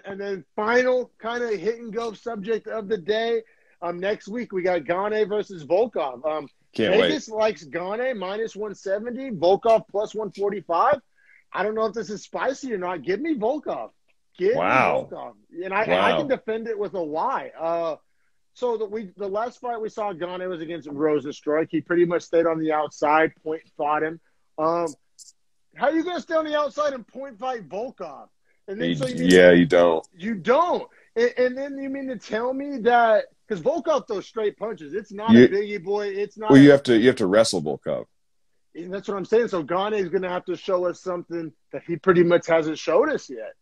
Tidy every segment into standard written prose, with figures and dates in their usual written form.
And then final kind of hit and go subject of the day. Next week we got Gane versus Volkov. Can't Vegas wait. likes Gane minus 170, Volkov plus 145. I don't know if this is spicy or not. Give me Volkov. Give me Wow. Volkov. And I can Wow. defend it with a why. So the last fight we saw Gane was against Rosenstruik. He pretty much stayed on the outside, point fought him. How are you going to stay on the outside and point fight Volkov? And then You don't. you don't. And then you mean to tell me that because Volkov throws straight punches. It's not You a biggie boy. It's not. well, you have to wrestle Volkov. And that's what I'm saying. So Gane is going to have to show us something that he pretty much hasn't showed us yet.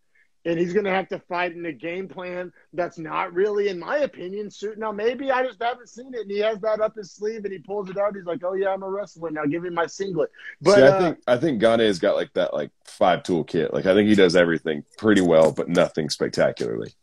And he's going to have to fight in a game plan that's not really, in my opinion, suiting. Now, maybe I just haven't seen it, and he has that up his sleeve, and he pulls it out. He's like, oh, yeah, I'm a wrestler. Now give me my singlet. But See, I think Gane's got like that 5-tool kit. Like I think he does everything pretty well, but nothing spectacularly.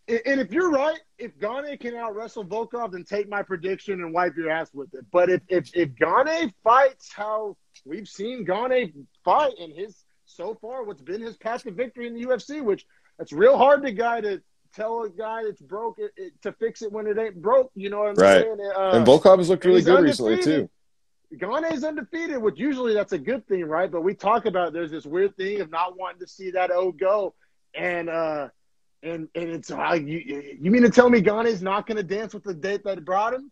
And if you're right, if Gane can out-wrestle Volkov, then take my prediction and wipe your ass with it. But if Gane fights how we've seen Gane fight in his – so far, what's been his path to victory in the UFC, which it's real hard to tell a guy that's broke to fix it when it ain't broke. You know what I'm saying? And Volkov has looked really good undefeated. recently too. Gane's undefeated, which usually that's a good thing, right? But we talk about there's this weird thing of not wanting to see that go, and it's you mean to tell me Gane's not going to dance with the date that brought him?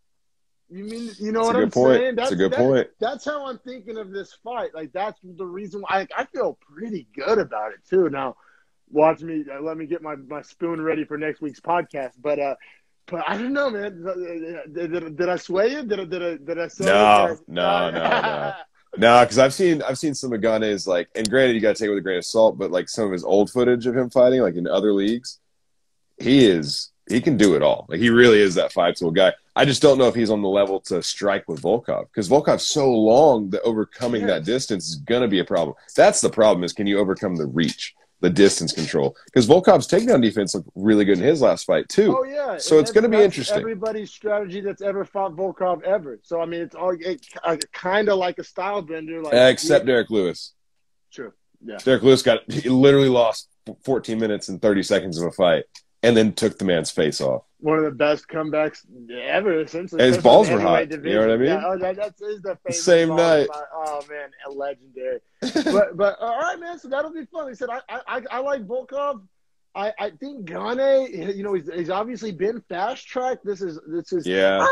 You mean what I'm saying? That's a good point. That's how I'm thinking of this fight. Like that's the reason why I feel pretty good about it too. Now, watch me. Let me get my spoon ready for next week's podcast. But I don't know, man. Did I sway you? Did I say No. No, because I've seen some of Gane's and granted you got to take it with a grain of salt, but some of his old footage of him fighting in other leagues, he can do it all. He really is that 5-tool guy. I just don't know if he's on the level to strike with Volkov because Volkov's so long that overcoming that distance is going to be a problem. That's the problem is can you overcome the reach, the distance control? Because Volkov's takedown defense looked really good in his last fight too. Oh, yeah. So it's going to be interesting. Everybody's strategy that's ever fought Volkov ever. So, I mean, it's all kind of like a style bender. Except Derek Lewis. True. Yeah. Derek Lewis he literally lost 14 minutes and 30 seconds of a fight and then took the man's face off. One of the best comebacks ever, essentially. And his balls were hot. You know what I mean? Yeah, that's the famous same night. Oh man, a legendary. but all right, man. So that'll be fun. He said, I like Volkov. I think Gane. He's obviously been fast tracked. This is yeah.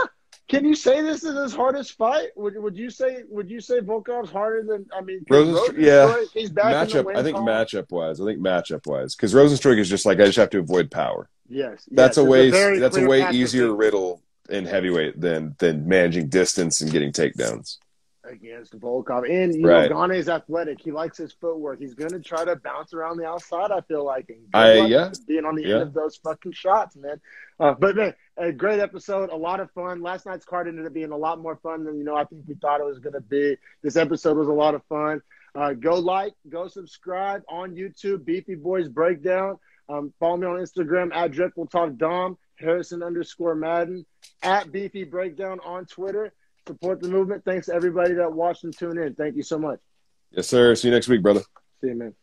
Can you say this is his hardest fight? Would you say Volkov's harder than Rosenstruik? Yeah, he's back in the win I think column. matchup wise, because Rosenstruik is just I just have to avoid power. Yes, that's a way path easier riddle in heavyweight than managing distance and getting takedowns against Volkov. And Gane is athletic. He likes his footwork. He's going to try to bounce around the outside. I feel like being on the end of those fucking shots, man. But man, a great episode, a lot of fun. Last night's card ended up being a lot more fun than I think we thought it was going to be. This episode was a lot of fun. Go subscribe on YouTube. Beefy Boys Breakdown. Follow me on Instagram at DreadfulTalkDom, Harrison_Madden, at Beefy Breakdown on Twitter. Support the movement. Thanks to everybody that watched and tuned in. Thank you so much. Yes, sir. See you next week, brother. See you, man.